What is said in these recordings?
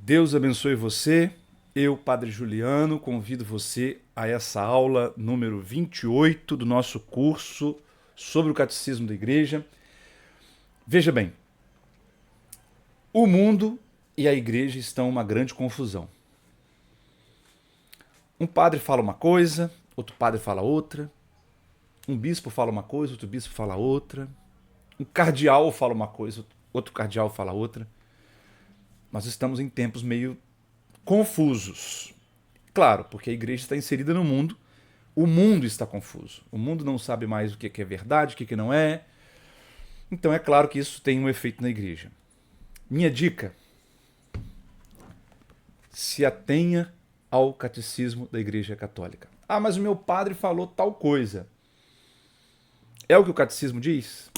Deus abençoe você. Eu, Padre Juliano, convido você a essa aula número 28 do nosso curso sobre o Catecismo da Igreja. Veja bem, o mundo e a Igreja estão em uma grande confusão. Um padre fala uma coisa, outro padre fala outra. Um bispo fala uma coisa, outro bispo fala outra. Um cardeal fala uma coisa, outro cardeal fala outra. Nós estamos em tempos meio confusos. Claro, porque a igreja está inserida no mundo, o mundo está confuso. O mundo não sabe mais o que é verdade, o que não é. Então é claro que isso tem um efeito na igreja. Minha dica: se atenha ao catecismo da Igreja Católica. Ah, mas o meu padre falou tal coisa. É o que o catecismo diz?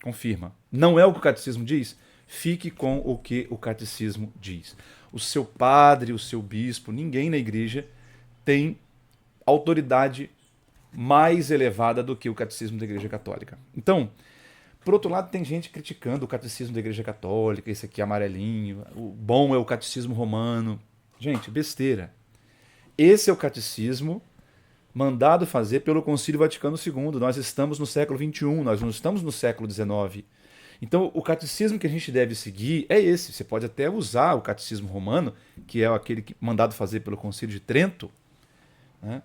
Confirma. Não é o que o catecismo diz? Fique com o que o catecismo diz. O seu padre, o seu bispo, ninguém na igreja tem autoridade mais elevada do que o catecismo da Igreja Católica. Então, por outro lado, tem gente criticando o catecismo da Igreja Católica, esse aqui é amarelinho, o bom é o catecismo romano. Gente, besteira. Esse é o catecismo mandado fazer pelo Concílio Vaticano II. Nós estamos no século XXI, nós não estamos no século XIX. Então, o catecismo que a gente deve seguir é esse. Você pode até usar o catecismo romano, que é aquele mandado fazer pelo Concílio de Trento, né?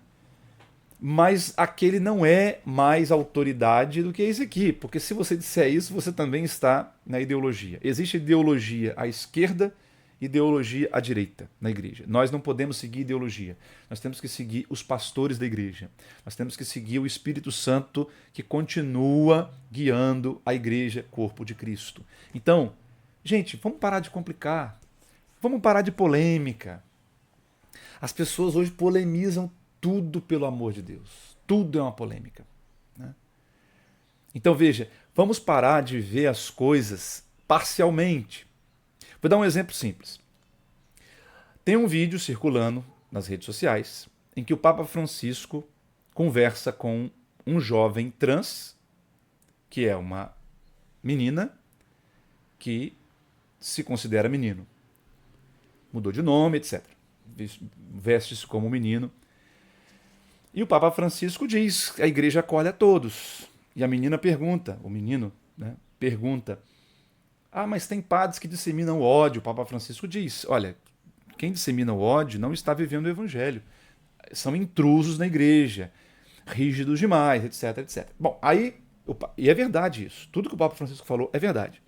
Mas aquele não é mais autoridade do que esse aqui, porque se você disser isso, você também está na ideologia. Existe ideologia à esquerda e ideologia à direita na igreja. Nós não podemos seguir ideologia. Nós temos que seguir os pastores da igreja. Nós temos que seguir o Espírito Santo que continua guiando a igreja, corpo de Cristo. Então, gente, vamos parar de complicar. Vamos parar de polêmica. As pessoas hoje polemizam tudo, pelo amor de Deus. Tudo é uma polêmica, né? Então veja, vamos parar de ver as coisas parcialmente. Vou dar um exemplo simples. Tem um vídeo circulando nas redes sociais em que o Papa Francisco conversa com um jovem trans, que é uma menina que se considera menino. Mudou de nome, etc. Veste-se como menino. E o Papa Francisco diz que a igreja acolhe a todos. E a menina pergunta, o menino, né, pergunta: ah, mas tem padres que disseminam ódio. O Papa Francisco diz: olha, quem dissemina o ódio não está vivendo o evangelho. São intrusos na igreja, rígidos demais, etc, etc. Bom, aí, e é verdade isso. Tudo que o Papa Francisco falou é verdade.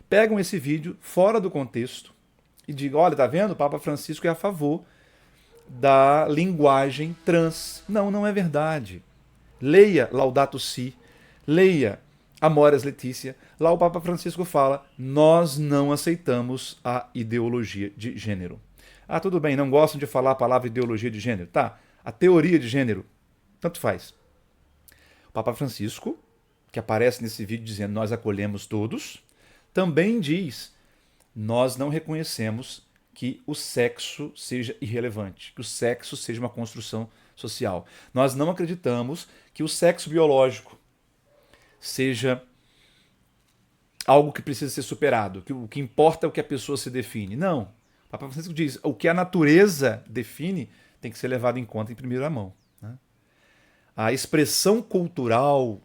Pegam esse vídeo fora do contexto e digam: olha, tá vendo? O Papa Francisco é a favor da linguagem trans. Não, não é verdade. Leia Laudato Si, leia Amoris Laetitia. Lá o Papa Francisco fala: nós não aceitamos a ideologia de gênero. Ah, tudo bem, não gostam de falar a palavra ideologia de gênero. Tá, a teoria de gênero, tanto faz. O Papa Francisco, que aparece nesse vídeo dizendo nós acolhemos todos, também diz: nós não reconhecemos que o sexo seja irrelevante, que o sexo seja uma construção social. Nós não acreditamos que o sexo biológico seja algo que precisa ser superado, que o que importa é o que a pessoa se define. Não. O Papa Francisco diz: o que a natureza define tem que ser levado em conta em primeira mão, né? A expressão cultural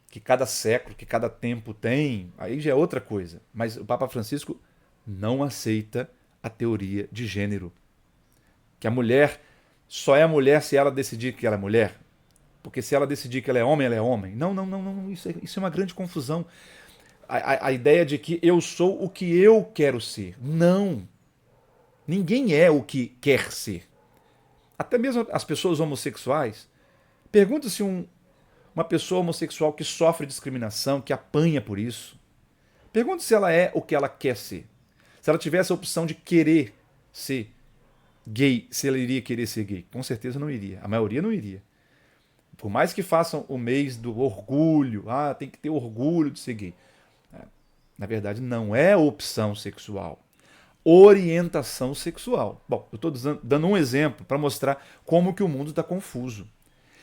que cada século, que cada tempo tem, aí já é outra coisa. Mas o Papa Francisco não aceita a teoria de gênero. Que a mulher só é mulher se ela decidir que ela é mulher. Porque se ela decidir que ela é homem, ela é homem. Não, não, não, não. Isso é uma grande confusão. A ideia de que eu sou o que eu quero ser. Não. Ninguém é o que quer ser. Até mesmo as pessoas homossexuais. Pergunta se uma pessoa homossexual que sofre discriminação, que apanha por isso. Pergunta se ela é o que ela quer ser. Se ela tivesse a opção de querer ser gay, se ela iria querer ser gay. Com certeza não iria. A maioria não iria. Por mais que façam o mês do orgulho, tem que ter orgulho de ser gay. Na verdade, não é opção sexual. Orientação sexual. Bom, eu estou dando um exemplo para mostrar como que o mundo está confuso.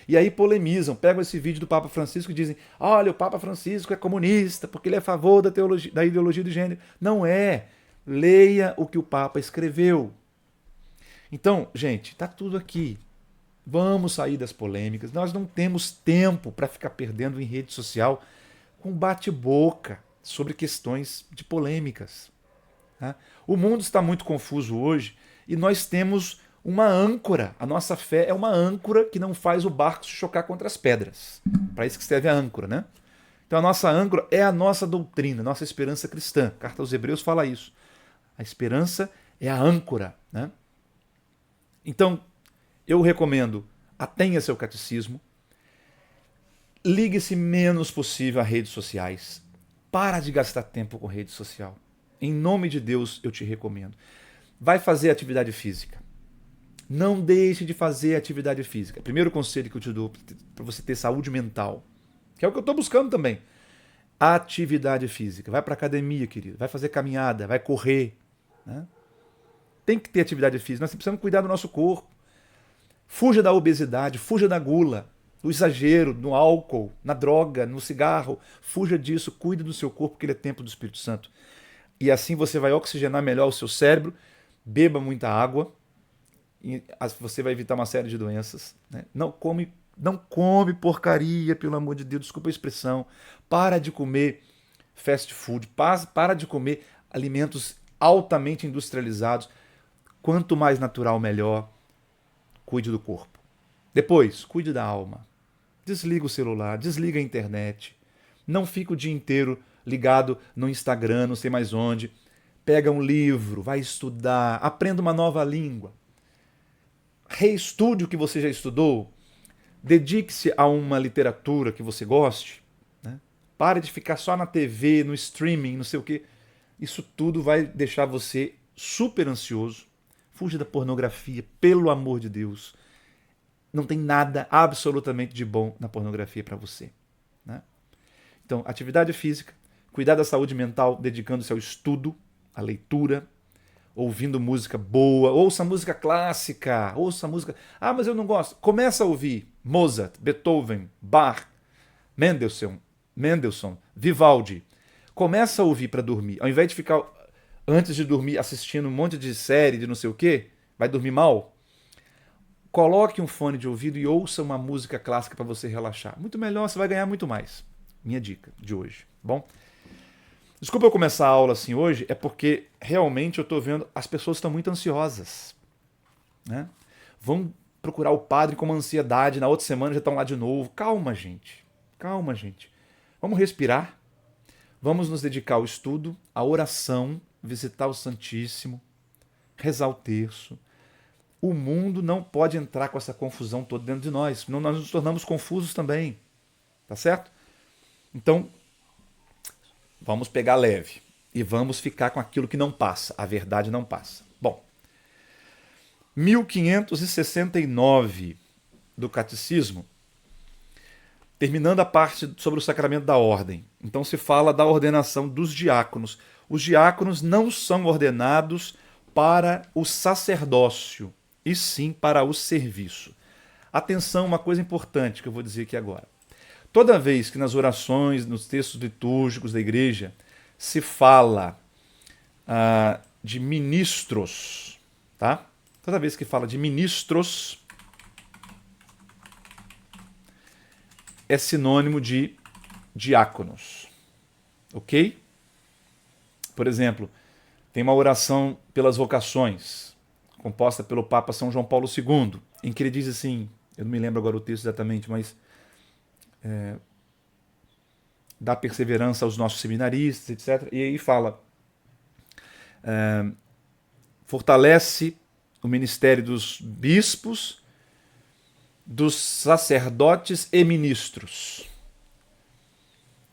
E aí polemizam, pegam esse vídeo do Papa Francisco e dizem: olha, o Papa Francisco é comunista porque ele é a favor da ideologia de gênero. Não é. Leia o que o Papa escreveu. Então, gente, está tudo aqui. Vamos sair das polêmicas. Nós não temos tempo para ficar perdendo em rede social com bate-boca sobre questões de polêmicas. Tá? O mundo está muito confuso hoje e nós temos uma âncora. A nossa fé é uma âncora que não faz o barco se chocar contra as pedras. Para isso que serve a âncora, né? Então a nossa âncora é a nossa doutrina, a nossa esperança cristã. A Carta aos Hebreus fala isso. A esperança é a âncora, né? Então, eu recomendo, atenha seu catecismo, ligue-se menos possível a redes sociais, para de gastar tempo com rede social. Em nome de Deus, eu te recomendo. Vai fazer atividade física. Não deixe de fazer atividade física. Primeiro conselho que eu te dou para você ter saúde mental, que é o que eu estou buscando também. Atividade física. Vai para academia, querido. Vai fazer caminhada, vai correr, né? Tem que ter atividade física. Nós precisamos cuidar do nosso corpo. Fuja da obesidade, fuja da gula, do exagero, no álcool, na droga, no cigarro. Fuja disso, cuide do seu corpo, porque ele é templo do Espírito Santo. E assim você vai oxigenar melhor o seu cérebro, beba muita água, e você vai evitar uma série de doenças. Né? Não come porcaria, pelo amor de Deus, desculpa a expressão. Para de comer fast food, para de comer alimentos altamente industrializados. Quanto mais natural, melhor. Cuide do corpo. Depois, cuide da alma. Desliga o celular, desliga a internet. Não fica o dia inteiro ligado no Instagram, não sei mais onde. Pega um livro, vai estudar, aprenda uma nova língua. Reestude o que você já estudou. Dedique-se a uma literatura que você goste. Né? Pare de ficar só na TV, no streaming, não sei o quê. Isso tudo vai deixar você super ansioso. Fuja da pornografia, pelo amor de Deus. Não tem nada absolutamente de bom na pornografia para você. Né? Então, atividade física, cuidar da saúde mental, dedicando-se ao estudo, à leitura, ouvindo música boa, ouça música clássica, ouça música... Ah, mas eu não gosto. Começa a ouvir Mozart, Beethoven, Bach, Mendelssohn, Vivaldi. Começa a ouvir para dormir. Ao invés de ficar... antes de dormir assistindo um monte de série, de não sei o quê, vai dormir mal, coloque um fone de ouvido e ouça uma música clássica para você relaxar. Muito melhor, você vai ganhar muito mais. Minha dica de hoje. Bom, desculpa eu começar a aula assim hoje, é porque realmente eu estou vendo as pessoas estão muito ansiosas. Né? Vão procurar o padre com uma ansiedade, na outra semana já estão lá de novo. Calma, gente. Calma, gente. Vamos respirar. Vamos nos dedicar ao estudo, à oração, visitar o Santíssimo, rezar o terço. O mundo não pode entrar com essa confusão toda dentro de nós, senão nós nos tornamos confusos também. Tá certo? Então, vamos pegar leve e vamos ficar com aquilo que não passa. A verdade não passa. Bom, 1569 do Catecismo, terminando a parte sobre o sacramento da ordem. Então se fala da ordenação dos diáconos. Os diáconos não são ordenados para o sacerdócio, e sim para o serviço. Atenção, uma coisa importante que eu vou dizer aqui agora. Toda vez que nas orações, nos textos litúrgicos da igreja, se fala de ministros, tá? Toda vez que fala de ministros, é sinônimo de diáconos. Ok? Por exemplo, tem uma oração pelas vocações, composta pelo Papa São João Paulo II, em que ele diz assim, eu não me lembro agora o texto exatamente, mas dá perseverança aos nossos seminaristas, etc. E aí fala, fortalece o ministério dos bispos, dos sacerdotes e ministros.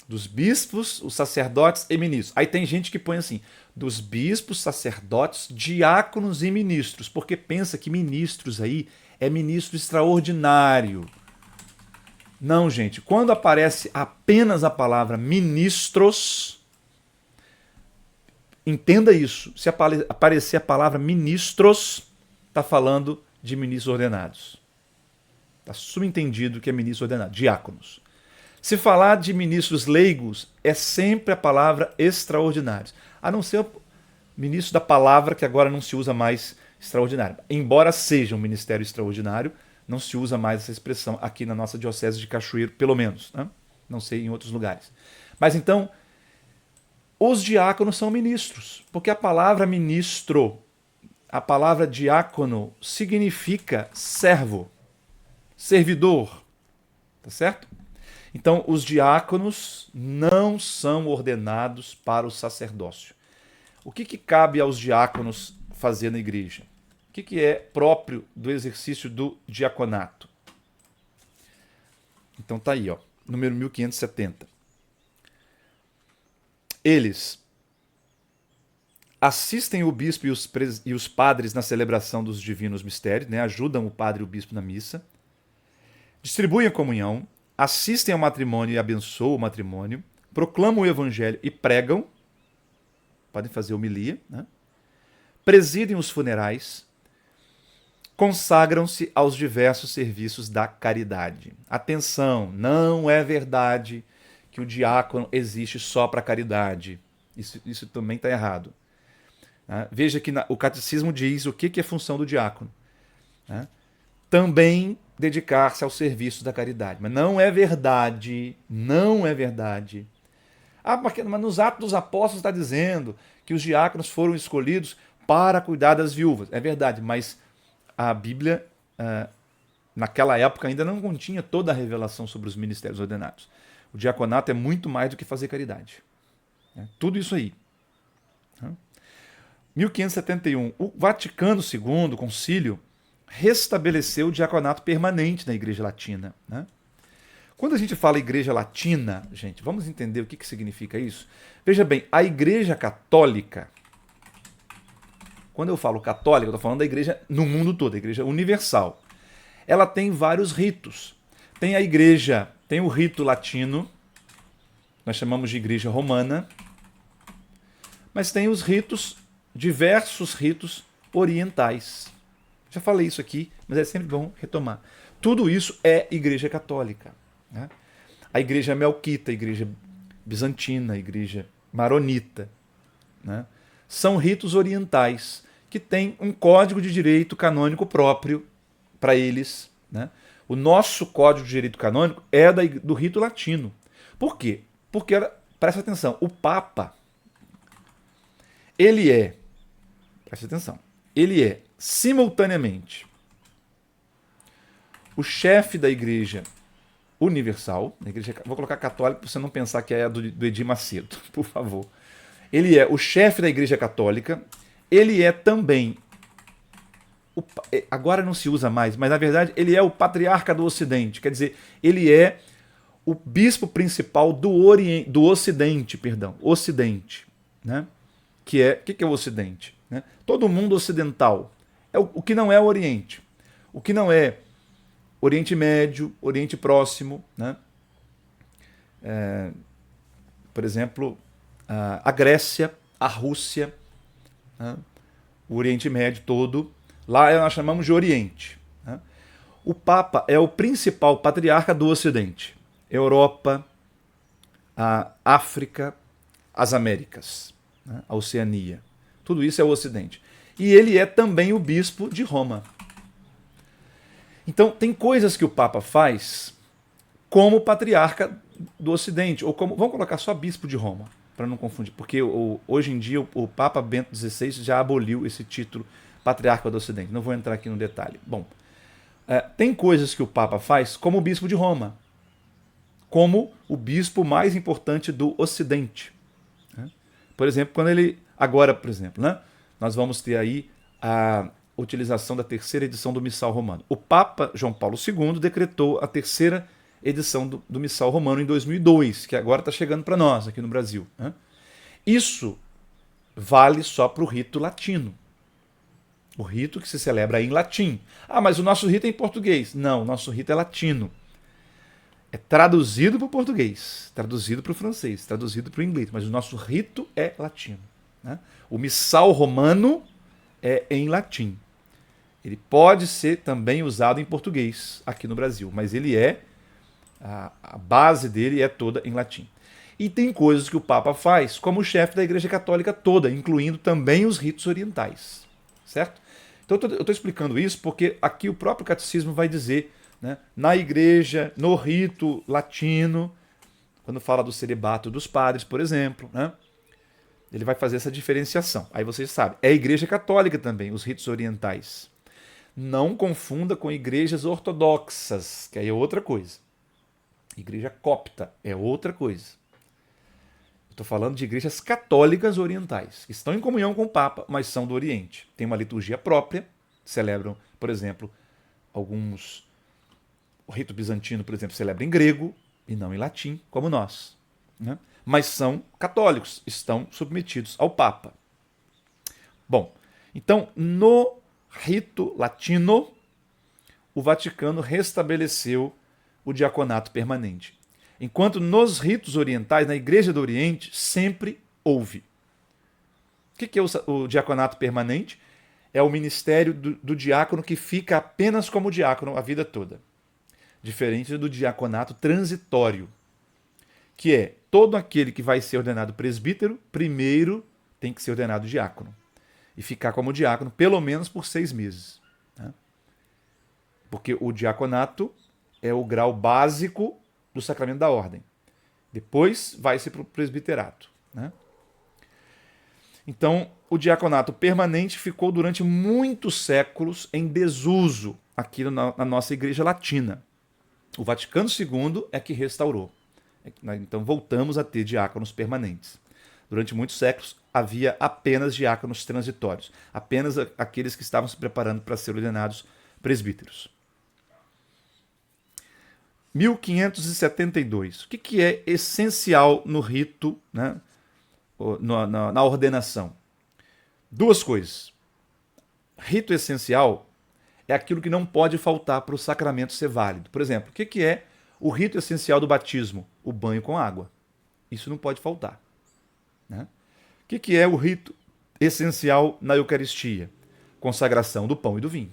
Dos bispos, os sacerdotes e ministros. Aí tem gente que põe assim, dos bispos, sacerdotes, diáconos e ministros, porque pensa que ministros aí é ministro extraordinário. Não, gente, quando aparece apenas a palavra ministros, entenda isso. Se aparecer a palavra ministros, está falando de ministros ordenados. Está subentendido que é ministro ordenado, diáconos. Se falar de ministros leigos, é sempre a palavra extraordinários. A não ser ministro da palavra, que agora não se usa mais extraordinário. Embora seja um ministério extraordinário, não se usa mais essa expressão aqui na nossa diocese de Cachoeiro, pelo menos, né? Não sei em outros lugares. Mas então, os diáconos são ministros, porque a palavra ministro, a palavra diácono significa servo, servidor, tá certo? Então, os diáconos não são ordenados para o sacerdócio. O que cabe aos diáconos fazer na igreja? O que é próprio do exercício do diaconato? Então tá aí, ó, número 1570. Eles assistem o bispo e os padres na celebração dos divinos mistérios, né? Ajudam o padre e o bispo na missa, distribuem a comunhão, assistem ao matrimônio e abençoam o matrimônio, proclamam o evangelho e pregam, podem fazer homilia, né? Presidem os funerais, consagram-se aos diversos serviços da caridade. Atenção, não é verdade que o diácono existe só para caridade. Isso também está errado. Veja que o catecismo diz o que é função do diácono. Também dedicar-se ao serviço da caridade. Mas não é verdade, não é verdade. Mas nos Atos dos Apóstolos está dizendo que os diáconos foram escolhidos para cuidar das viúvas. É verdade, mas a Bíblia, naquela época, ainda não continha toda a revelação sobre os ministérios ordenados. O diaconato é muito mais do que fazer caridade. Tudo isso aí. 1571, o Vaticano II, o concílio, restabeleceu o diaconato permanente na Igreja Latina. Quando a gente fala Igreja Latina, gente, vamos entender o que significa isso? Veja bem, a Igreja Católica, quando eu falo católica, eu estou falando da Igreja no mundo todo, a Igreja Universal. Ela tem vários ritos. Tem a Igreja, tem o rito latino, nós chamamos de Igreja Romana, mas tem os ritos, diversos ritos orientais. Já falei isso aqui, mas é sempre bom retomar. Tudo isso é Igreja Católica. A Igreja Melquita, a Igreja Bizantina, a Igreja Maronita. São ritos orientais que têm um código de direito canônico próprio para eles. O nosso código de direito canônico é do rito latino. Por quê? Porque, presta atenção, o Papa, presta atenção, ele é simultaneamente o chefe da Igreja Universal, da igreja, vou colocar católico para você não pensar que é do Edir Macedo, por favor. Ele é o chefe da Igreja Católica, ele é também, agora não se usa mais, mas na verdade ele é o patriarca do Ocidente, quer dizer, ele é o bispo principal do Ocidente, Ocidente, né? O que é o Ocidente? Todo mundo ocidental, é o que não é o Oriente, o que não é Oriente Médio, Oriente Próximo, né? Por exemplo, a Grécia, a Rússia, né? O Oriente Médio todo, lá nós chamamos de Oriente. Né? O Papa é o principal patriarca do Ocidente. Europa, a África, as Américas, né? A Oceania. Tudo isso é o Ocidente. E ele é também o bispo de Roma. Então, tem coisas que o Papa faz como patriarca do Ocidente, ou como, vamos colocar só bispo de Roma, para não confundir, porque hoje em dia o Papa Bento XVI já aboliu esse título patriarca do Ocidente. Não vou entrar aqui no detalhe. Bom, tem coisas que o Papa faz como bispo de Roma, como o bispo mais importante do Ocidente. Por exemplo, quando ele... Agora, por exemplo, né, nós vamos ter aí a utilização da terceira edição do Missal Romano. O Papa João Paulo II decretou a terceira edição do Missal Romano em 2002, que agora está chegando para nós aqui no Brasil. Né? Isso vale só para o rito latino. O rito que se celebra em latim. Ah, mas o nosso rito é em português. Não, o nosso rito é latino. É traduzido para o português, traduzido para o francês, traduzido para o inglês, mas o nosso rito é latino. Né? O Missal Romano é em latim. Ele pode ser também usado em português aqui no Brasil, mas ele a base dele é toda em latim. E tem coisas que o Papa faz como chefe da Igreja Católica toda, incluindo também os ritos orientais. Certo? Então eu estou explicando isso porque aqui o próprio catecismo vai dizer, né, na igreja, no rito latino, quando fala do celibato dos padres, por exemplo, né, ele vai fazer essa diferenciação. Aí vocês sabem, é a Igreja Católica também, os ritos orientais. Não confunda com igrejas ortodoxas, que aí é outra coisa. Igreja copta é outra coisa. Estou falando de igrejas católicas orientais, que estão em comunhão com o Papa, mas são do Oriente. Tem uma liturgia própria, celebram, por exemplo, alguns. O rito bizantino, por exemplo, celebra em grego e não em latim, como nós. Né? Mas são católicos, estão submetidos ao Papa. Bom, então, no rito latino, o Vaticano restabeleceu o diaconato permanente. Enquanto nos ritos orientais, na Igreja do Oriente, sempre houve. O que é o diaconato permanente? É o ministério do diácono que fica apenas como diácono a vida toda. Diferente do diaconato transitório, que é todo aquele que vai ser ordenado presbítero, primeiro tem que ser ordenado diácono. E ficar como diácono pelo menos por 6 meses. Né? Porque o diaconato é o grau básico do sacramento da ordem. Depois vai-se para o presbiterato. Né? Então, o diaconato permanente ficou durante muitos séculos em desuso aqui na nossa igreja latina. O Vaticano II é que restaurou. Então, voltamos a ter diáconos permanentes. Durante muitos séculos, havia apenas diáconos transitórios. Apenas aqueles que estavam se preparando para ser ordenados presbíteros. 1572. O que é essencial no rito, né, na ordenação? 2 coisas. Rito essencial é aquilo que não pode faltar para o sacramento ser válido. Por exemplo, o que é o rito essencial do batismo? O banho com água. Isso não pode faltar. Né? O que é o rito essencial na Eucaristia? Consagração do pão e do vinho.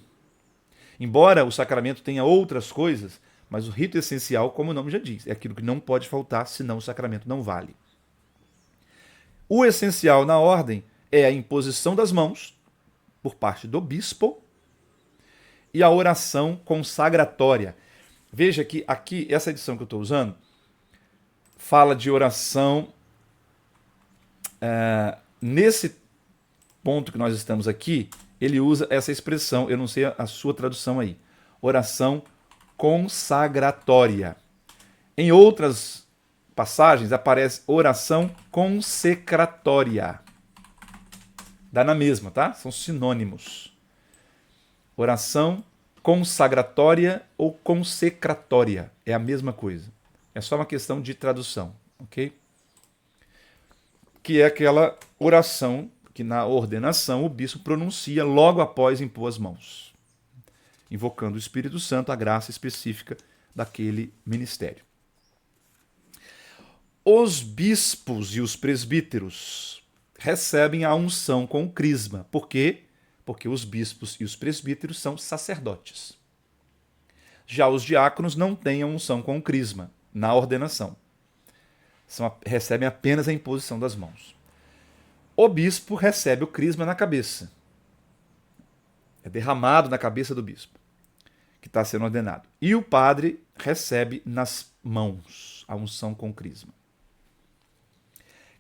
Embora o sacramento tenha outras coisas, mas o rito essencial, como o nome já diz, é aquilo que não pode faltar, senão o sacramento não vale. O essencial na ordem é a imposição das mãos por parte do bispo e a oração consagratória. Veja que aqui, essa edição que eu estou usando, fala de oração. Nesse ponto que nós estamos aqui, ele usa essa expressão, eu não sei a sua tradução aí, oração consagratória. Em outras passagens aparece oração consecratória. Dá na mesma, tá? São sinônimos. Oração consagratória ou consecratória é a mesma coisa. É só uma questão de tradução, ok? Que é aquela oração que na ordenação o bispo pronuncia logo após impor as mãos, invocando o Espírito Santo, a graça específica daquele ministério. Os bispos e os presbíteros recebem a unção com o crisma. Por quê? Porque os bispos e os presbíteros são sacerdotes. Já os diáconos não têm a unção com o crisma na ordenação. Recebem apenas a imposição das mãos. O bispo recebe o crisma na cabeça. É derramado na cabeça do bispo, que está sendo ordenado. E o padre recebe nas mãos a unção com crisma.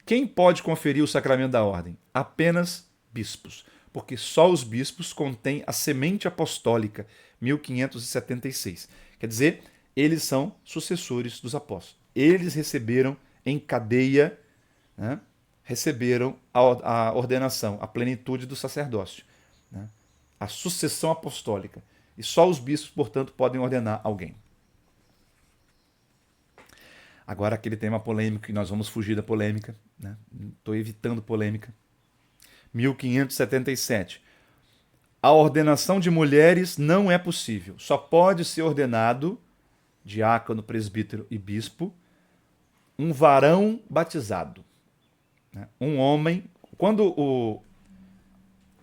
Quem pode conferir o sacramento da ordem? Apenas bispos, porque só os bispos contêm a semente apostólica, 1576. Quer dizer, eles são sucessores dos apóstolos. Eles receberam em cadeia, né, receberam a ordenação, a plenitude do sacerdócio, né, a sucessão apostólica. E só os bispos, portanto, podem ordenar alguém. Agora aquele tema polêmico, e nós vamos fugir da polêmica. Estou evitando polêmica. 1577. A ordenação de mulheres não é possível. Só pode ser ordenado diácono, presbítero e bispo um varão batizado. Um homem. Quando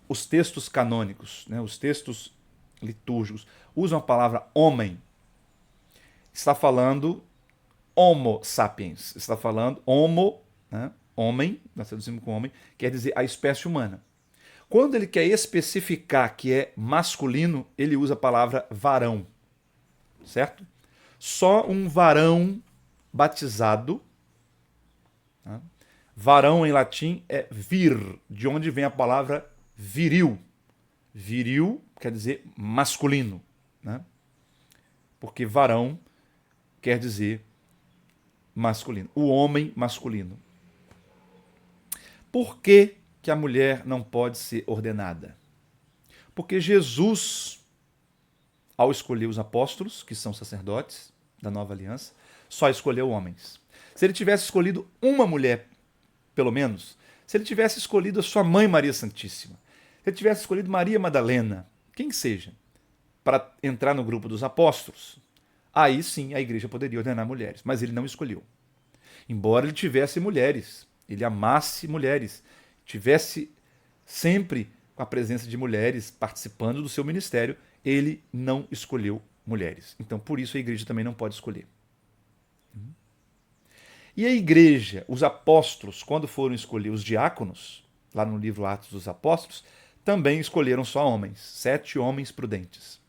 os textos canônicos, os textos litúrgicos, usam a palavra homem, está falando Homo sapiens. Está falando homo, né? Homem, nós traduzimos com homem, quer dizer a espécie humana. Quando ele quer especificar que é masculino, ele usa a palavra varão, certo? Só um varão batizado, né? Varão em latim é vir, de onde vem a palavra viril. Viril quer dizer masculino, né? Porque varão quer dizer masculino, o homem masculino. Por que que a mulher não pode ser ordenada? Porque Jesus, ao escolher os apóstolos, que são sacerdotes da nova aliança, só escolheu homens. Se ele tivesse escolhido uma mulher, pelo menos, se ele tivesse escolhido a sua mãe Maria Santíssima, se ele tivesse escolhido Maria Madalena, quem seja, para entrar no grupo dos apóstolos, aí sim a igreja poderia ordenar mulheres, mas ele não escolheu. Embora ele tivesse mulheres, ele amasse mulheres, tivesse sempre com a presença de mulheres participando do seu ministério, ele não escolheu mulheres. Então, por isso a igreja também não pode escolher. E a igreja, os apóstolos, quando foram escolher os diáconos, lá no livro Atos dos Apóstolos, também escolheram só homens, 7 homens prudentes.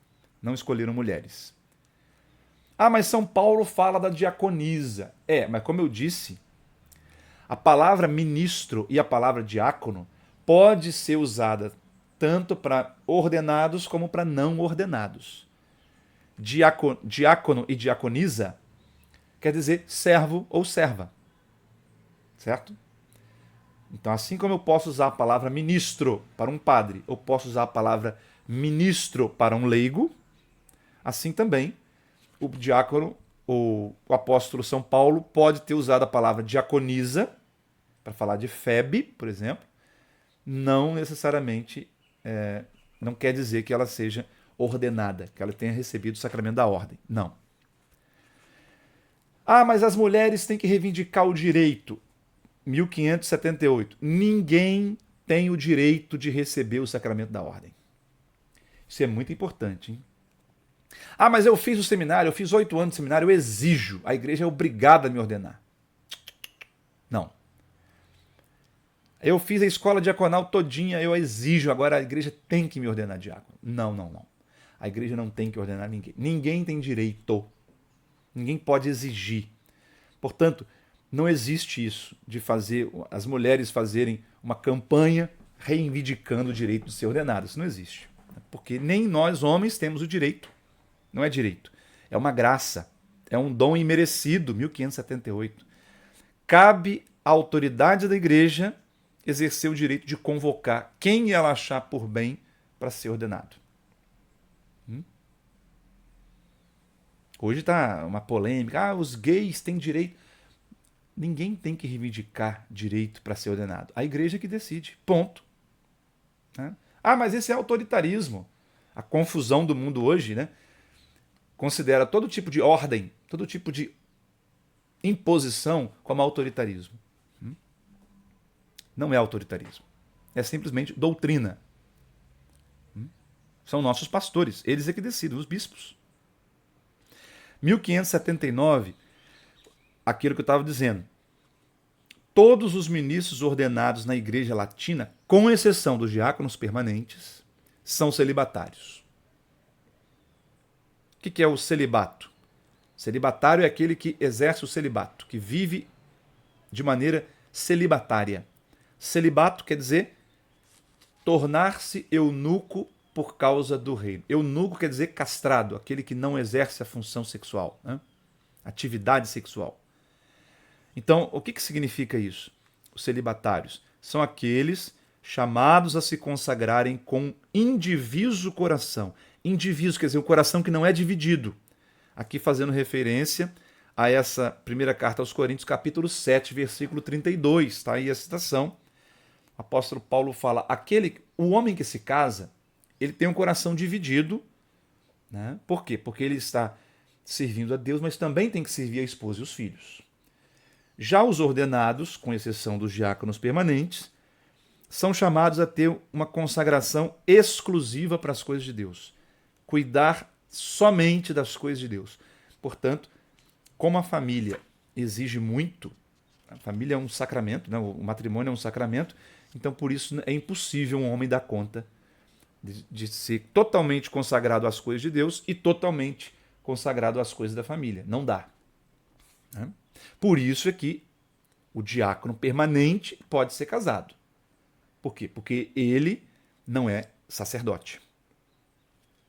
Não escolheram mulheres. Ah, mas São Paulo fala da diaconisa. Mas como eu disse, a palavra ministro e a palavra diácono pode ser usada tanto para ordenados como para não ordenados. Diácono e diaconisa quer dizer servo ou serva. Certo? Então, assim como eu posso usar a palavra ministro para um padre, eu posso usar a palavra ministro para um leigo, assim também o diácono, o apóstolo São Paulo, pode ter usado a palavra diaconisa para falar de Febe, por exemplo, não necessariamente, não quer dizer que ela seja ordenada, que ela tenha recebido o sacramento da ordem. Não. Ah, mas as mulheres têm que reivindicar o direito. 1578. Ninguém tem o direito de receber o sacramento da ordem. Isso é muito importante, hein? Ah, mas eu fiz o seminário, eu fiz 8 anos de seminário, eu exijo. A igreja é obrigada a me ordenar. Não. Eu fiz a escola diaconal todinha, eu exijo, agora a igreja tem que me ordenar diácono. Não, não, não. A igreja não tem que ordenar ninguém. Ninguém tem direito. Ninguém pode exigir. Portanto, não existe isso de fazer as mulheres fazerem uma campanha reivindicando o direito de ser ordenado. Isso não existe. Porque nem nós, homens, temos o direito. Não é direito. É uma graça. É um dom imerecido, 1578. Cabe à autoridade da igreja exercer o direito de convocar quem ela achar por bem para ser ordenado. Hoje está uma polêmica. Ah, os gays têm direito. Ninguém tem que reivindicar direito para ser ordenado. A igreja que decide. Ponto. Ah, mas esse é autoritarismo. A confusão do mundo hoje, né, considera todo tipo de ordem, todo tipo de imposição como autoritarismo. Não é autoritarismo. É simplesmente doutrina. São nossos pastores. Eles é que decidem, os bispos. 1579, aquilo que eu estava dizendo. Todos os ministros ordenados na Igreja Latina, com exceção dos diáconos permanentes, são celibatários. O que é o celibato? Celibatário é aquele que exerce o celibato, que vive de maneira celibatária. Celibato quer dizer tornar-se eunuco por causa do reino. Eunuco quer dizer castrado, aquele que não exerce a função sexual, né? Atividade sexual. Então, o que significa isso? Os celibatários são aqueles chamados a se consagrarem com indiviso coração. Indiviso quer dizer um coração que não é dividido. Aqui fazendo referência a essa primeira carta aos Coríntios, capítulo 7, versículo 32. Está aí a citação. O apóstolo Paulo fala, o homem que se casa, ele tem um coração dividido, né? Por quê? Porque ele está servindo a Deus, mas também tem que servir a esposa e os filhos. Já os ordenados, com exceção dos diáconos permanentes, são chamados a ter uma consagração exclusiva para as coisas de Deus. Cuidar somente das coisas de Deus. Portanto, como a família exige muito. A família é um sacramento, né? O matrimônio é um sacramento, então por isso é impossível um homem dar conta de ser totalmente consagrado às coisas de Deus e totalmente consagrado às coisas da família. Não dá. Né? Por isso é que o diácono permanente pode ser casado. Por quê? Porque ele não é sacerdote.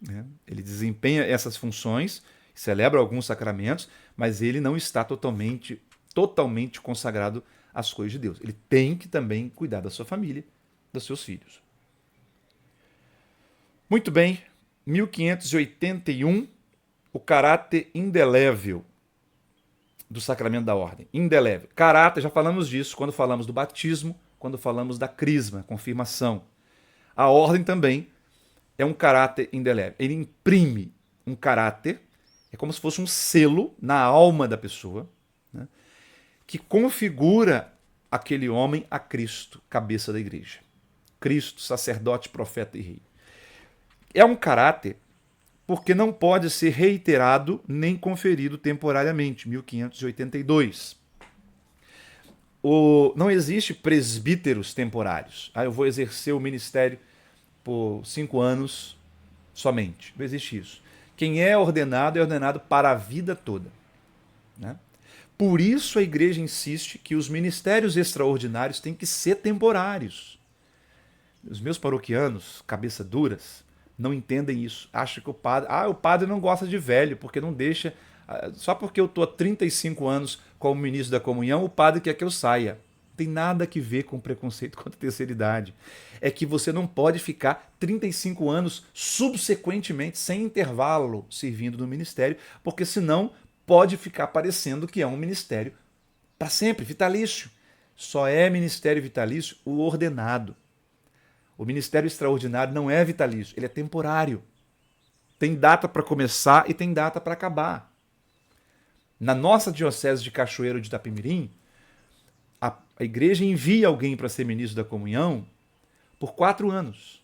Né? Ele desempenha essas funções, celebra alguns sacramentos, mas ele não está totalmente consagrado às coisas de Deus. Ele tem que também cuidar da sua família, dos seus filhos. Muito bem, 1581, o caráter indelével do sacramento da ordem. Indelével. Caráter, já falamos disso quando falamos do batismo, quando falamos da crisma, confirmação. A ordem também é um caráter indelével. Ele imprime um caráter, é como se fosse um selo na alma da pessoa, né, que configura aquele homem a Cristo, cabeça da igreja. Cristo, sacerdote, profeta e rei. É um caráter porque não pode ser reiterado nem conferido temporariamente, 1582. Não existe presbíteros temporários. Eu vou exercer o ministério por 5 anos somente. Não existe isso. Quem é ordenado para a vida toda. Né? Por isso a igreja insiste que os ministérios extraordinários têm que ser temporários. Os meus paroquianos, cabeça duras, não entendem isso. Acham que o padre não gosta de velho, porque não deixa... Só porque eu estou há 35 anos como ministro da comunhão, o padre quer que eu saia. Não tem nada a ver com preconceito contra a terceira idade. É que você não pode ficar 35 anos subsequentemente, sem intervalo, servindo no ministério, porque senão pode ficar parecendo que é um ministério para sempre, vitalício. Só é ministério vitalício o ordenado. O ministério extraordinário não é vitalício, ele é temporário. Tem data para começar e tem data para acabar. Na nossa diocese de Cachoeiro de Itapemirim, a igreja envia alguém para ser ministro da comunhão por 4 anos.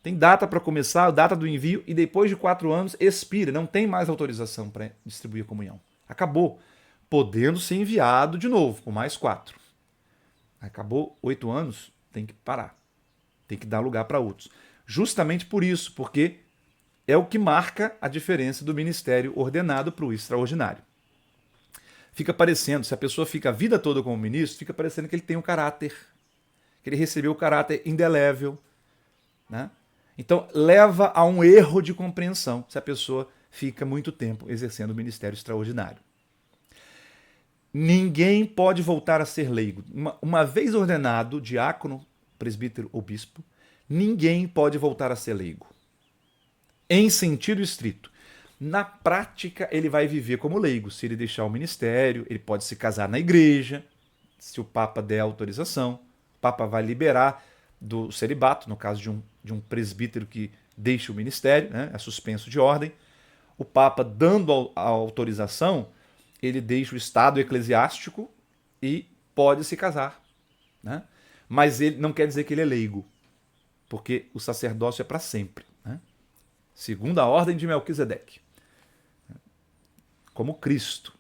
Tem data para começar, data do envio, e depois de 4 anos expira, não tem mais autorização para distribuir a comunhão. Acabou. Podendo ser enviado de novo, por mais 4. Acabou 8 anos, tem que parar. Tem que dar lugar para outros. Justamente por isso, porque é o que marca a diferença do ministério ordenado para o extraordinário. Fica parecendo, se a pessoa fica a vida toda como ministro, fica parecendo que ele tem um caráter, que ele recebeu o caráter indelével. Né? Então, leva a um erro de compreensão se a pessoa fica muito tempo exercendo o ministério extraordinário. Ninguém pode voltar a ser leigo. Uma vez ordenado diácono, presbítero ou bispo, ninguém pode voltar a ser leigo. Em sentido estrito. Na prática, ele vai viver como leigo. Se ele deixar o ministério, ele pode se casar na igreja, se o Papa der autorização. O Papa vai liberar do celibato, no caso de um presbítero que deixa o ministério, né, é suspenso de ordem. O Papa, dando a autorização, ele deixa o estado eclesiástico e pode se casar. Né? Mas ele não quer dizer que ele é leigo, porque o sacerdócio é para sempre. Né? Segundo a ordem de Melquisedeque. Como Cristo.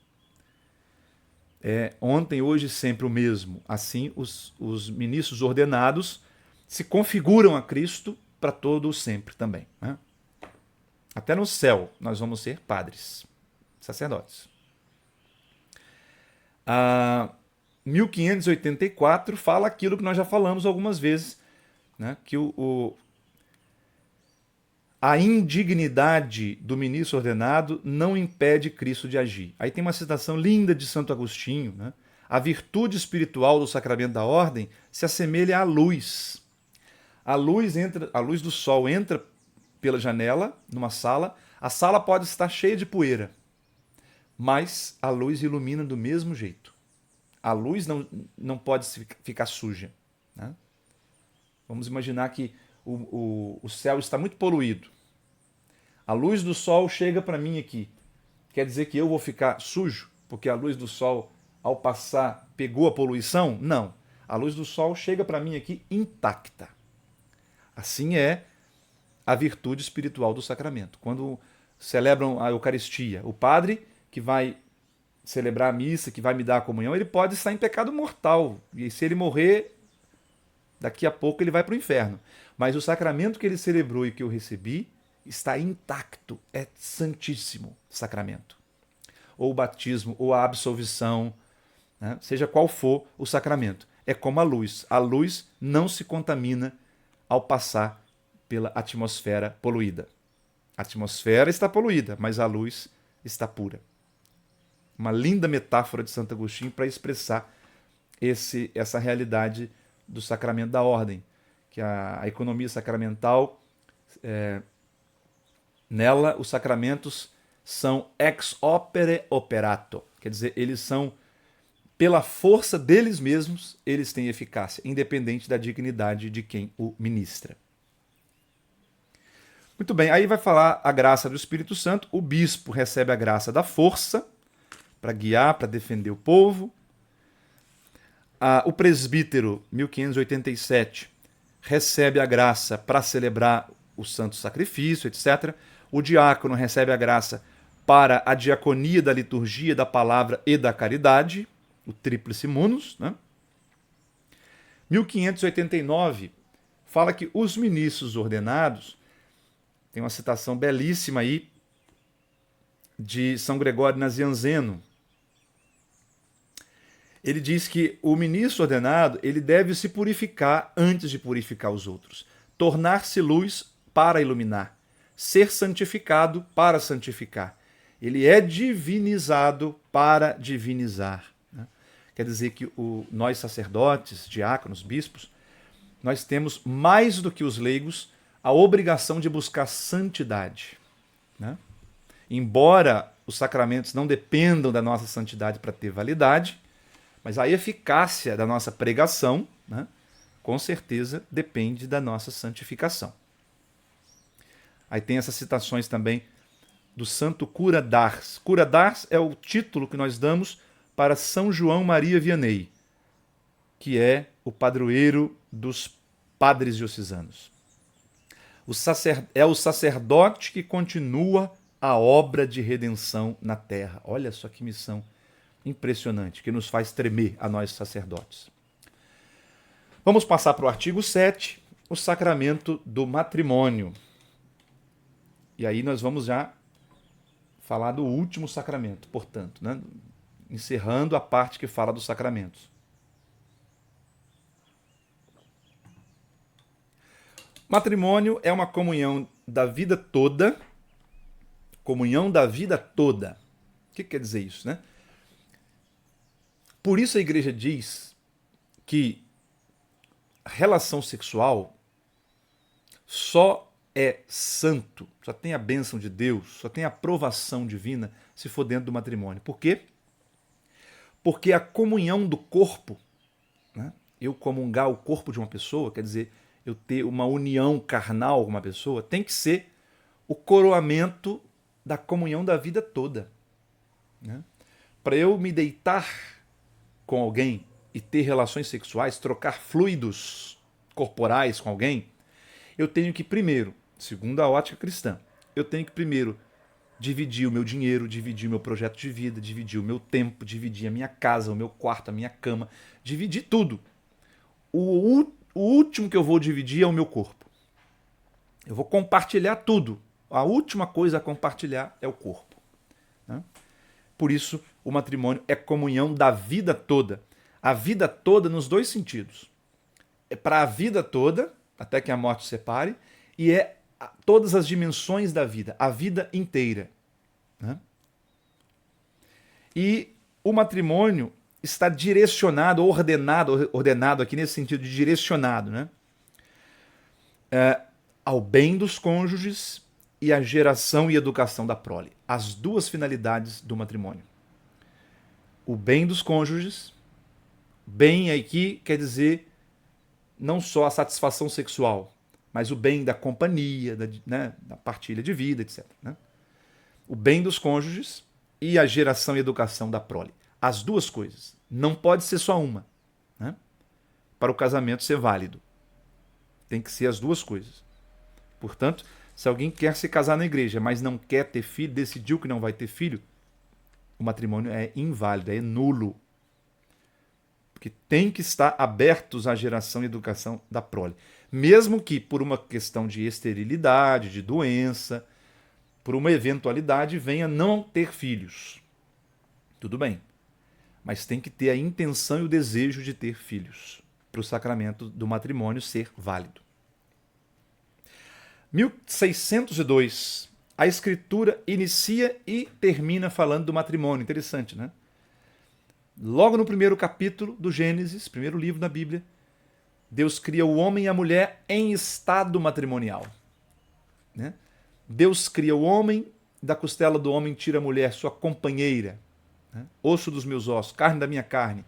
Ontem, hoje, sempre o mesmo. Assim, os ministros ordenados se configuram a Cristo para todo o sempre também. Né? Até no céu nós vamos ser padres, sacerdotes. 1584 fala aquilo que nós já falamos algumas vezes, né? Que a indignidade do ministro ordenado não impede Cristo de agir. Aí tem uma citação linda de Santo Agostinho. Né? A virtude espiritual do sacramento da ordem se assemelha à luz. A luz do sol entra pela janela, numa sala. A sala pode estar cheia de poeira, mas a luz ilumina do mesmo jeito. A luz não pode ficar suja. Né? Vamos imaginar que o céu está muito poluído. A luz do sol chega para mim aqui. Quer dizer que eu vou ficar sujo? Porque a luz do sol, ao passar, pegou a poluição? Não. A luz do sol chega para mim aqui intacta. Assim é a virtude espiritual do sacramento. Quando celebram a Eucaristia, o padre que vai celebrar a missa, que vai me dar a comunhão, ele pode estar em pecado mortal. E se ele morrer, daqui a pouco ele vai para o inferno. Mas o sacramento que ele celebrou e que eu recebi está intacto, é santíssimo sacramento. Ou o batismo, ou a absolvição, né? Seja qual for o sacramento. É como a luz. A luz não se contamina ao passar pela atmosfera poluída. A atmosfera está poluída, mas a luz está pura. Uma linda metáfora de Santo Agostinho para expressar essa realidade do sacramento da ordem, que a economia sacramental, nela os sacramentos são ex opere operato, quer dizer, eles são, pela força deles mesmos, eles têm eficácia, independente da dignidade de quem o ministra. Muito bem, aí vai falar a graça do Espírito Santo. O bispo recebe a graça da força para guiar, para defender o povo. O presbítero, 1587, recebe a graça para celebrar o santo sacrifício, etc. O diácono recebe a graça para a diaconia da liturgia, da palavra e da caridade, o tríplice munus, né? 1589 fala que os ministros ordenados, tem uma citação belíssima aí de São Gregório Nazianzeno. Ele diz que o ministro ordenado ele deve se purificar antes de purificar os outros, tornar-se luz para iluminar, ser santificado para santificar. Ele é divinizado para divinizar, né? Quer dizer que nós sacerdotes, diáconos, bispos, nós temos mais do que os leigos a obrigação de buscar santidade, né? Embora os sacramentos não dependam da nossa santidade para ter validade, mas a eficácia da nossa pregação, né, com certeza depende da nossa santificação. Aí tem essas citações também do Santo Cura d'Ars. Cura d'Ars é o título que nós damos para São João Maria Vianney, que é o padroeiro dos padres diocesanos. É o sacerdote que continua a obra de redenção na terra. Olha só que missão impressionante, que nos faz tremer a nós sacerdotes. Vamos passar para o artigo 7, o sacramento do matrimônio. E aí nós vamos já falar do último sacramento, portanto, né? Encerrando a parte que fala dos sacramentos. Matrimônio é uma comunhão da vida toda. Comunhão da vida toda. O que quer dizer isso, né? Por isso a igreja diz que a relação sexual só é santo, só tem a bênção de Deus, só tem a aprovação divina se for dentro do matrimônio. Por quê? Porque a comunhão do corpo, né? Eu comungar o corpo de uma pessoa, quer dizer, eu ter uma união carnal com uma pessoa, tem que ser o coroamento da comunhão da vida toda, né? Para eu me deitar com alguém e ter relações sexuais, trocar fluidos corporais com alguém, eu tenho que primeiro, segundo a ótica cristã, eu tenho que primeiro dividir o meu dinheiro, dividir o meu projeto de vida, dividir o meu tempo, dividir a minha casa, o meu quarto, a minha cama, dividir tudo. O último que eu vou dividir é o meu corpo. Eu vou compartilhar tudo. A última coisa a compartilhar é o corpo, né? Por isso, o matrimônio é comunhão da vida toda. A vida toda nos dois sentidos. É para a vida toda, até que a morte separe, e é todas as dimensões da vida, a vida inteira, né? E o matrimônio está direcionado, ordenado aqui nesse sentido de direcionado, né? Ao bem dos cônjuges e à geração e educação da prole. As duas finalidades do matrimônio. O bem dos cônjuges, bem aqui quer dizer não só a satisfação sexual, mas o bem da companhia, da partilha de vida, etc., né? O bem dos cônjuges e a geração e educação da prole. As duas coisas. Não pode ser só uma, né? Para o casamento ser válido. Tem que ser as duas coisas. Portanto, se alguém quer se casar na igreja, mas não quer ter filho, decidiu que não vai ter filho, o matrimônio é inválido, é nulo. Porque tem que estar abertos à geração e educação da prole. Mesmo que por uma questão de esterilidade, de doença, por uma eventualidade, venha não ter filhos. Tudo bem. Mas tem que ter a intenção e o desejo de ter filhos para o sacramento do matrimônio ser válido. 1602, a escritura inicia e termina falando do matrimônio. Interessante, né? Logo no primeiro capítulo do Gênesis, primeiro livro da Bíblia, Deus cria o homem e a mulher em estado matrimonial. Né? Deus cria o homem, da costela do homem tira a mulher, sua companheira, né? Osso dos meus ossos, carne da minha carne.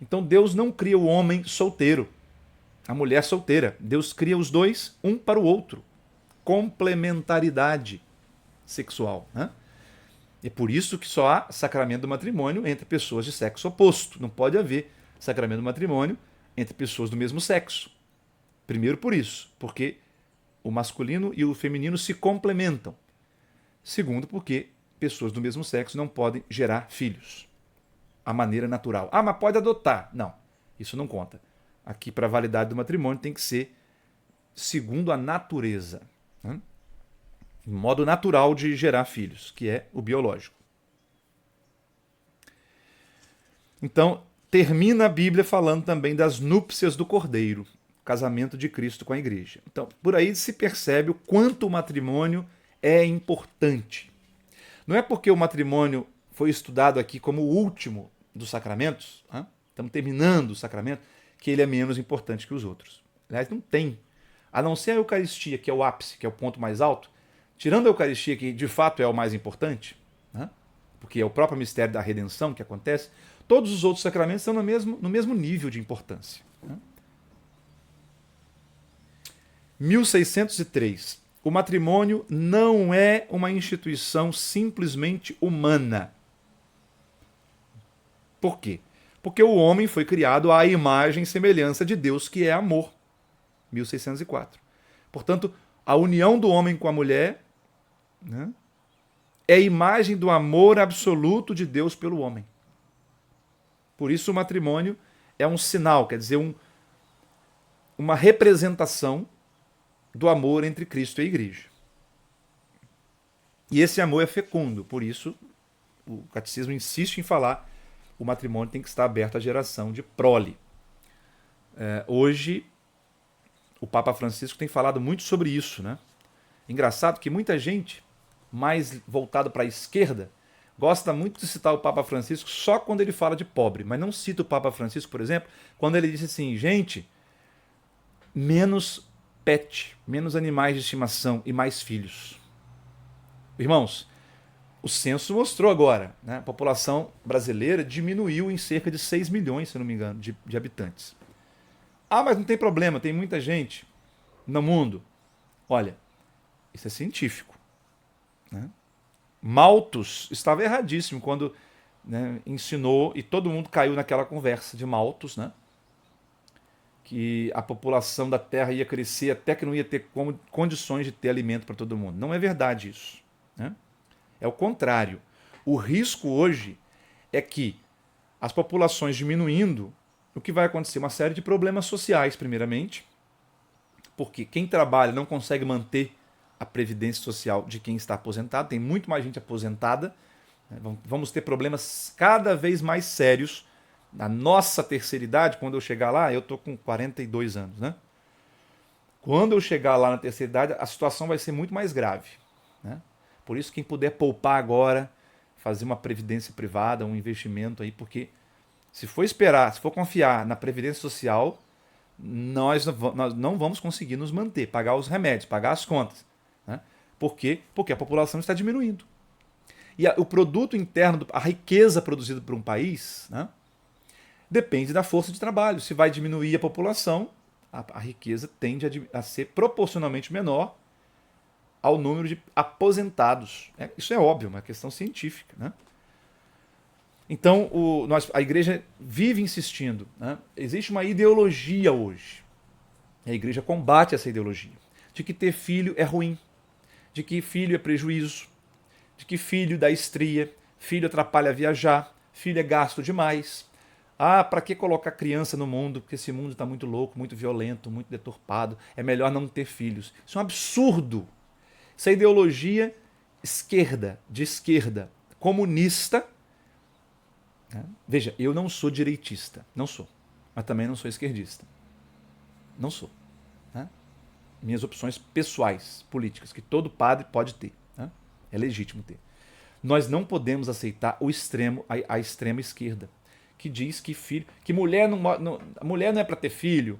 Então Deus não cria o homem solteiro, a mulher solteira. Deus cria os dois, um para o outro. Complementaridade sexual. Né? É por isso que só há sacramento do matrimônio entre pessoas de sexo oposto. Não pode haver sacramento do matrimônio entre pessoas do mesmo sexo. Primeiro por isso, porque o masculino e o feminino se complementam. Segundo, porque pessoas do mesmo sexo não podem gerar filhos. A maneira natural. Ah, mas pode adotar. Não, isso não conta. Aqui, para a validade do matrimônio, tem que ser segundo a natureza. Né? Modo natural de gerar filhos, que é o biológico. Então, termina a Bíblia falando também das núpcias do Cordeiro, casamento de Cristo com a igreja. Então, por aí se percebe o quanto o matrimônio é importante. Não é porque o matrimônio foi estudado aqui como o último dos sacramentos, né? Estamos terminando o sacramento, que ele é menos importante que os outros. Aliás, não tem. A não ser a Eucaristia, que é o ápice, que é o ponto mais alto, tirando a Eucaristia, que de fato é o mais importante, né? Porque é o próprio mistério da redenção que acontece, todos os outros sacramentos estão no mesmo nível de importância. Né? 1603. O matrimônio não é uma instituição simplesmente humana. Por quê? Porque o homem foi criado à imagem e semelhança de Deus, que é amor. 1604. Portanto, a união do homem com a mulher, né, é a imagem do amor absoluto de Deus pelo homem. Por isso o matrimônio é um sinal, quer dizer, uma representação do amor entre Cristo e a igreja. E esse amor é fecundo, por isso o catecismo insiste em falar o matrimônio tem que estar aberto à geração de prole. Hoje, o Papa Francisco tem falado muito sobre isso. Né? Engraçado que muita gente, mais voltada para a esquerda, gosta muito de citar o Papa Francisco só quando ele fala de pobre, mas não cita o Papa Francisco, por exemplo, quando ele disse assim, gente, menos pet, menos animais de estimação e mais filhos. Irmãos, o censo mostrou agora, né? A população brasileira diminuiu em cerca de 6 milhões, se não me engano, de habitantes. Ah, mas não tem problema, tem muita gente no mundo. Olha, isso é científico. Né? Malthus estava erradíssimo quando, né, ensinou, e todo mundo caiu naquela conversa de Malthus, né? Que a população da Terra ia crescer até que não ia ter condições de ter alimento para todo mundo. Não é verdade isso. Né? É o contrário. O risco hoje é que as populações diminuindo, o que vai acontecer? Uma série de problemas sociais, primeiramente, porque quem trabalha não consegue manter a previdência social de quem está aposentado, tem muito mais gente aposentada, vamos ter problemas cada vez mais sérios. Na nossa terceira idade, quando eu chegar lá, eu estou com 42 anos, né? Quando eu chegar lá na terceira idade, a situação vai ser muito mais grave. Né? Por isso, quem puder poupar agora, fazer uma previdência privada, um investimento aí, porque se for esperar, se for confiar na previdência social, nós não vamos conseguir nos manter, pagar os remédios, pagar as contas. Né? Por quê? Porque a população está diminuindo. E o produto interno, a riqueza produzida por um país, né, depende da força de trabalho. Se vai diminuir a população, a riqueza tende a ser proporcionalmente menor ao número de aposentados. Isso é óbvio, uma questão científica. Né? Então, a igreja vive insistindo. Né? Existe uma ideologia hoje. A igreja combate essa ideologia. De que ter filho é ruim. De que filho é prejuízo. De que filho dá estria. filho atrapalha viajar, filho é gasto demais. Ah, para que colocar criança no mundo? Porque esse mundo está muito louco, muito violento, muito deturpado. É melhor não ter filhos. Isso é um absurdo. Isso é ideologia esquerda, de esquerda, comunista. Né? Veja, eu não sou direitista, não sou. Mas também não sou esquerdista. Não sou. Né? Minhas opções pessoais, políticas, que todo padre pode ter. Né? É legítimo ter. Nós não podemos aceitar o extremo, a extrema esquerda, que diz que filho, que mulher mulher não é para ter filho.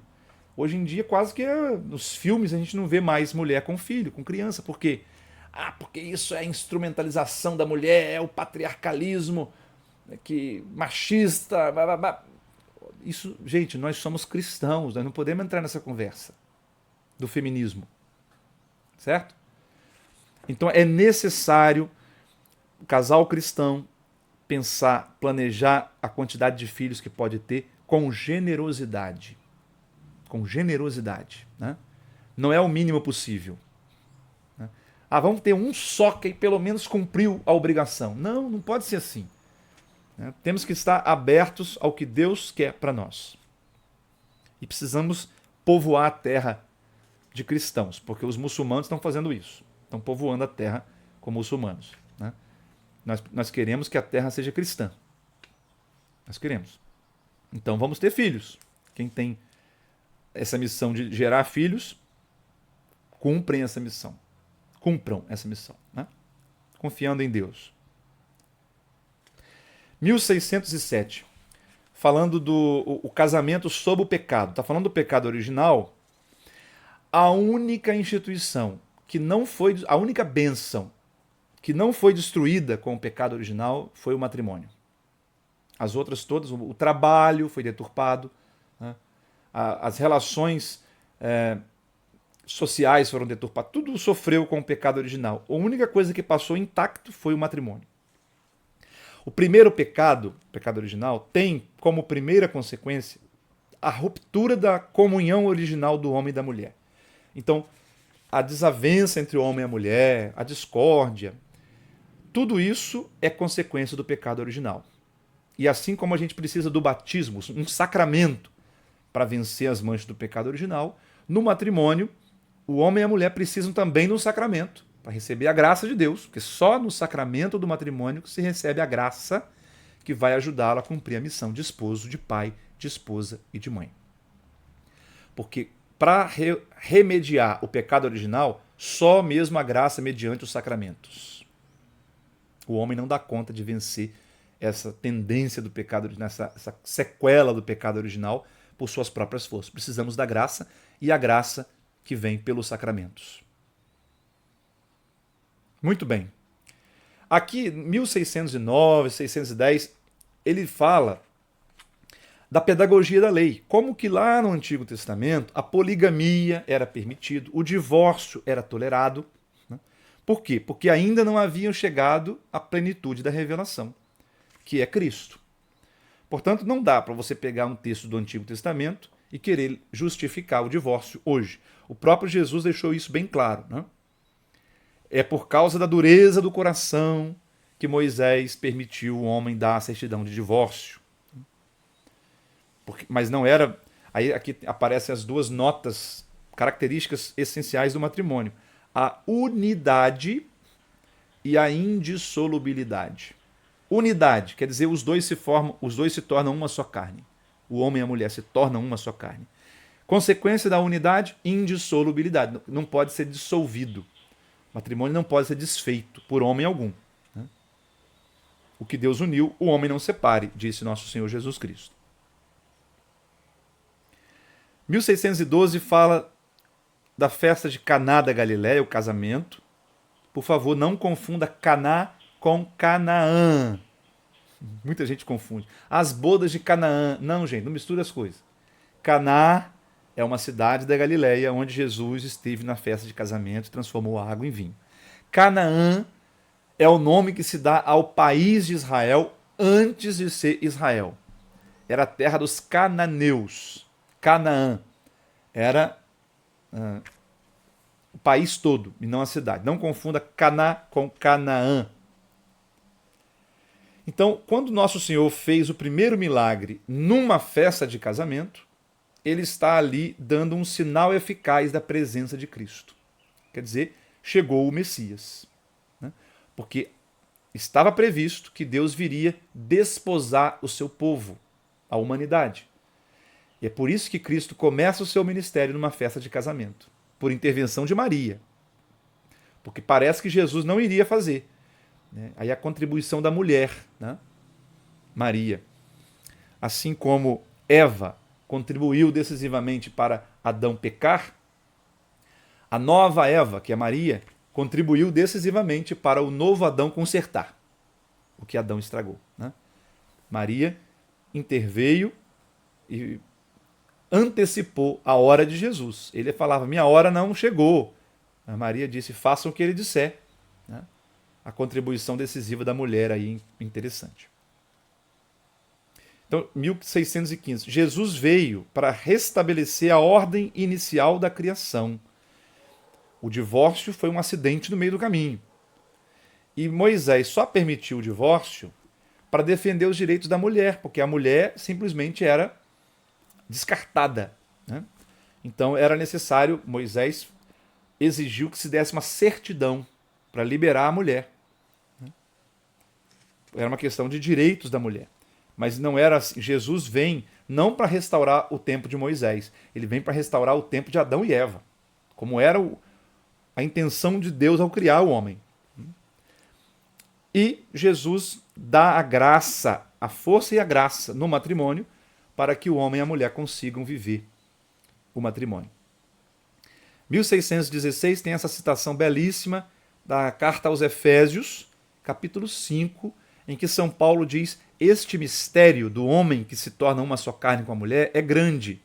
Hoje em dia, quase que nos filmes a gente não vê mais mulher com filho, com criança. Por quê? Ah, porque isso é a instrumentalização da mulher, é o patriarcalismo que machista. Blá, blá, blá. Isso, gente, nós somos cristãos, nós não podemos entrar nessa conversa do feminismo, certo? Então é necessário o casal cristão pensar, planejar a quantidade de filhos que pode ter com generosidade. Com generosidade. Né? Não é o mínimo possível. Né? Ah, vamos ter um só que pelo menos cumpriu a obrigação. Não, não pode ser assim. Né? Temos que estar abertos ao que Deus quer para nós. E precisamos povoar a terra de cristãos, porque os muçulmanos estão fazendo isso. Estão povoando a terra com muçulmanos. Né? Nós queremos que a terra seja cristã. Nós queremos. Então vamos ter filhos. Quem tem essa missão de gerar filhos, cumprem essa missão. Cumpram essa missão. Né? Confiando em Deus. 1607. Falando do o casamento sob o pecado. Está falando do pecado original. A única instituição que não foi... A única bênção que não foi destruída com o pecado original foi o matrimônio. As outras todas, o trabalho foi deturpado, né? As relações sociais foram deturpadas, tudo sofreu com o pecado original. A única coisa que passou intacto foi o matrimônio. O primeiro pecado, o pecado original, tem como primeira consequência a ruptura da comunhão original do homem e da mulher. Então, a desavença entre o homem e a mulher, a discórdia, tudo isso é consequência do pecado original. E assim como a gente precisa do batismo, um sacramento, para vencer as manchas do pecado original, no matrimônio, o homem e a mulher precisam também de um sacramento, para receber a graça de Deus, porque só no sacramento do matrimônio que se recebe a graça que vai ajudá-lo a cumprir a missão de esposo, de pai, de esposa e de mãe. Porque para remediar o pecado original, só mesmo a graça mediante os sacramentos. O homem não dá conta de vencer essa tendência do pecado, essa sequela do pecado original por suas próprias forças. Precisamos da graça e a graça que vem pelos sacramentos. Muito bem. Aqui, 1609, 610, ele fala da pedagogia da lei. Como que lá no Antigo Testamento a poligamia era permitido, o divórcio era tolerado. Né? Por quê? Porque ainda não haviam chegado à plenitude da revelação, que é Cristo. Portanto, não dá para você pegar um texto do Antigo Testamento e querer justificar o divórcio hoje. O próprio Jesus deixou isso bem claro. Né? É por causa da dureza do coração que Moisés permitiu o homem dar a certidão de divórcio. Mas não era... Aí aqui aparecem as duas notas, características essenciais do matrimônio. A unidade e a indissolubilidade. Unidade, quer dizer, os dois se tornam uma só carne. O homem e a mulher se tornam uma só carne. Consequência da unidade, indissolubilidade. Não pode ser dissolvido. O matrimônio não pode ser desfeito por homem algum. Né? O que Deus uniu, o homem não separe, disse nosso Senhor Jesus Cristo. 1612 fala da festa de Caná da Galileia, o casamento. Por favor, não confunda Caná com Canaã. Muita gente confunde. As bodas de Canaã. Não, gente, não mistura as coisas. Caná é uma cidade da Galileia onde Jesus esteve na festa de casamento e transformou a água em vinho. Canaã é o nome que se dá ao país de Israel antes de ser Israel. Era a terra dos cananeus. Canaã era o país todo e não a cidade. Não confunda Caná com Canaã. Então, quando Nosso Senhor fez o primeiro milagre numa festa de casamento, ele está ali dando um sinal eficaz da presença de Cristo. Quer dizer, chegou o Messias. Né? Porque estava previsto que Deus viria desposar o seu povo, a humanidade. E é por isso que Cristo começa o seu ministério numa festa de casamento, por intervenção de Maria. Porque parece que Jesus não iria fazer. Né? Aí a contribuição da mulher, né? Maria. Assim como Eva contribuiu decisivamente para Adão pecar, a nova Eva, que é Maria, contribuiu decisivamente para o novo Adão consertar o que Adão estragou. Né? Maria interveio e antecipou a hora de Jesus. Ele falava, minha hora não chegou. A Maria disse, façam o que ele disser. Né? A contribuição decisiva da mulher aí, interessante. Então, 1615. Jesus veio para restabelecer a ordem inicial da criação. O divórcio foi um acidente no meio do caminho. E Moisés só permitiu o divórcio para defender os direitos da mulher, porque a mulher simplesmente era descartada. Né? Então era necessário, Moisés exigiu que se desse uma certidão para liberar a mulher. Era uma questão de direitos da mulher. Mas não era assim. Jesus vem não para restaurar o tempo de Moisés, ele vem para restaurar o tempo de Adão e Eva, como era a intenção de Deus ao criar o homem. E Jesus dá a graça, a força e a graça no matrimônio para que o homem e a mulher consigam viver o matrimônio. 1616 tem essa citação belíssima da carta aos Efésios, capítulo 5, em que São Paulo diz: este mistério do homem que se torna uma só carne com a mulher é grande,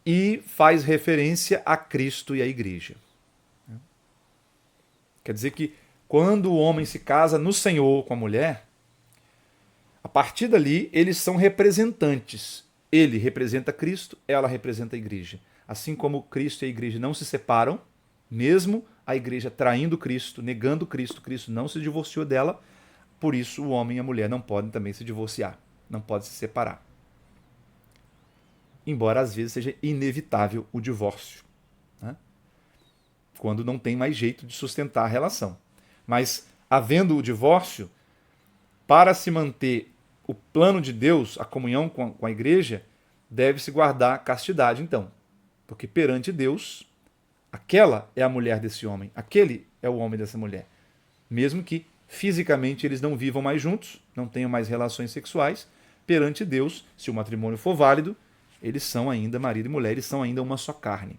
e faz referência a Cristo e à Igreja. Quer dizer que quando o homem se casa no Senhor com a mulher, a partir dali eles são representantes. Ele representa Cristo, ela representa a Igreja. Assim como Cristo e a Igreja não se separam, mesmo a Igreja traindo Cristo, negando Cristo, Cristo não se divorciou dela, por isso o homem e a mulher não podem também se divorciar, não podem se separar. Embora às vezes seja inevitável o divórcio, né? Quando não tem mais jeito de sustentar a relação. Mas, havendo o divórcio, para se manter o plano de Deus, a comunhão com a igreja, deve-se guardar castidade, então. Porque perante Deus, aquela é a mulher desse homem, aquele é o homem dessa mulher. Mesmo que fisicamente eles não vivam mais juntos, não tenham mais relações sexuais, perante Deus, se o matrimônio for válido, eles são ainda marido e mulher, eles são ainda uma só carne.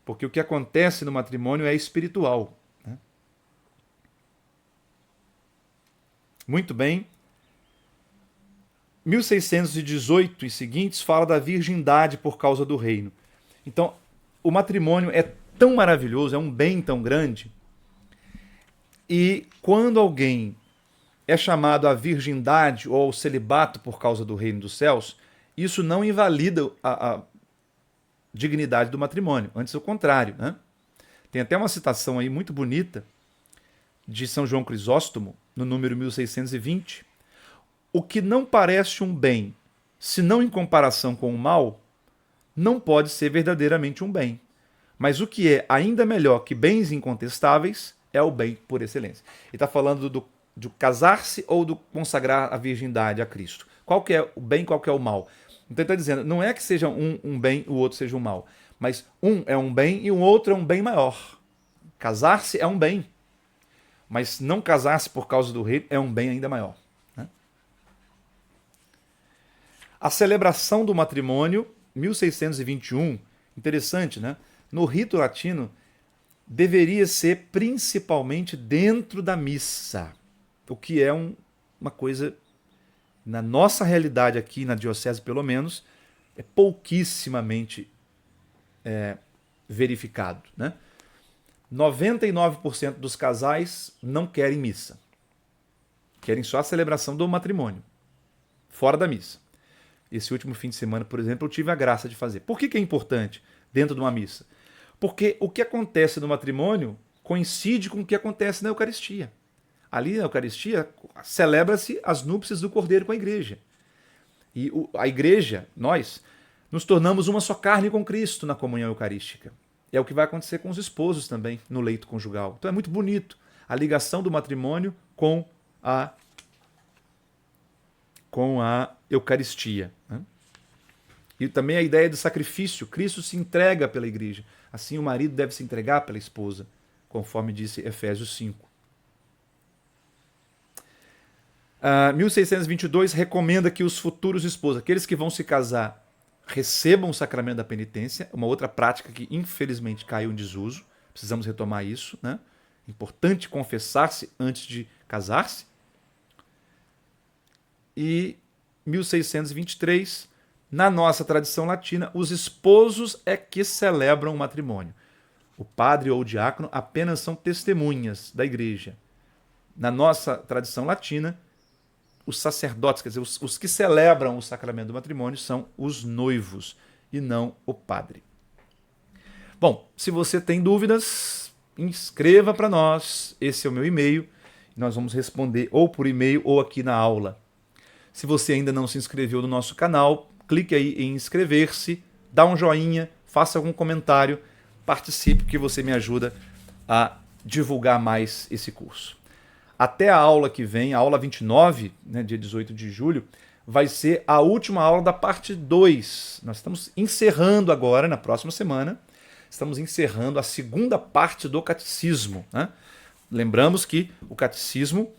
Porque o que acontece no matrimônio é espiritual. Né? Muito bem. 1618 e seguintes fala da virgindade por causa do reino. Então, o matrimônio é tão maravilhoso, é um bem tão grande, e quando alguém é chamado à virgindade ou ao celibato por causa do reino dos céus, isso não invalida a dignidade do matrimônio, antes o contrário. Né? Tem até uma citação aí muito bonita de São João Crisóstomo, no número 1620. O que não parece um bem, se não em comparação com o mal, não pode ser verdadeiramente um bem. Mas o que é ainda melhor que bens incontestáveis é o bem por excelência. Ele está falando do casar-se ou do consagrar a virgindade a Cristo. Qual que é o bem, qual que é o mal? Então ele está dizendo, não é que seja um bem e o outro seja um mal, mas um é um bem e o outro é um bem maior. Casar-se é um bem, mas não casar-se por causa do rei é um bem ainda maior. Né? A celebração do matrimônio, 1621, interessante, né? No rito latino, deveria ser principalmente dentro da missa, o que é uma coisa, na nossa realidade aqui, na diocese pelo menos, é pouquissimamente verificado. Né? 99% dos casais não querem missa. Querem só a celebração do matrimônio, fora da missa. Esse último fim de semana, por exemplo, eu tive a graça de fazer. Por que é importante dentro de uma missa? Porque o que acontece no matrimônio coincide com o que acontece na Eucaristia. Ali na Eucaristia celebra-se as núpcias do Cordeiro com a igreja. E a igreja, nós, nos tornamos uma só carne com Cristo na comunhão eucarística. É o que vai acontecer com os esposos também no leito conjugal. Então é muito bonito a ligação do matrimônio com a Eucaristia, né? E também a ideia do sacrifício. Cristo se entrega pela igreja. Assim o marido deve se entregar pela esposa, conforme disse Efésios 5. 1622 recomenda que os futuros esposos, aqueles que vão se casar, recebam o sacramento da penitência, uma outra prática que infelizmente caiu em desuso. Precisamos retomar isso, né? Importante confessar-se antes de casar-se. E 1623, na nossa tradição latina, os esposos é que celebram o matrimônio. O padre ou o diácono apenas são testemunhas da igreja. Na nossa tradição latina, os sacerdotes, quer dizer, os que celebram o sacramento do matrimônio são os noivos e não o padre. Bom, se você tem dúvidas, escreva para nós. Esse é o meu e-mail. Nós vamos responder ou por e-mail ou aqui na aula. Se você ainda não se inscreveu no nosso canal, clique aí em inscrever-se, dá um joinha, faça algum comentário, participe, que você me ajuda a divulgar mais esse curso. Até a aula que vem, a aula 29, né, dia 18 de julho, vai ser a última aula da parte 2. Nós estamos encerrando agora, na próxima semana, estamos encerrando a segunda parte do catecismo, né? Lembramos que o catecismo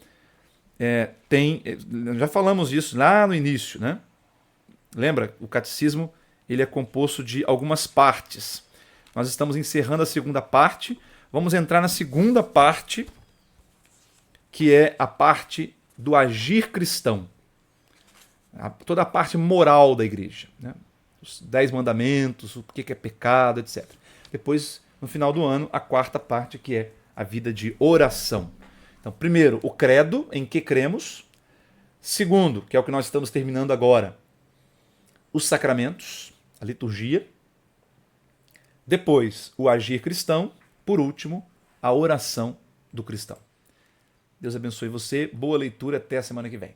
já falamos disso lá no início, né? Lembra? O catecismo ele é composto de algumas partes. Nós estamos encerrando a segunda parte, vamos entrar na segunda parte, que é a parte do agir cristão. Toda a parte moral da igreja, né? Os 10 mandamentos, o que é pecado, etc. Depois, no final do ano, a quarta parte, que é a vida de oração. Então, primeiro, o credo, em que cremos. Segundo, que é o que nós estamos terminando agora, os sacramentos, a liturgia. Depois, o agir cristão. Por último, a oração do cristão. Deus abençoe você. Boa leitura. Até a semana que vem.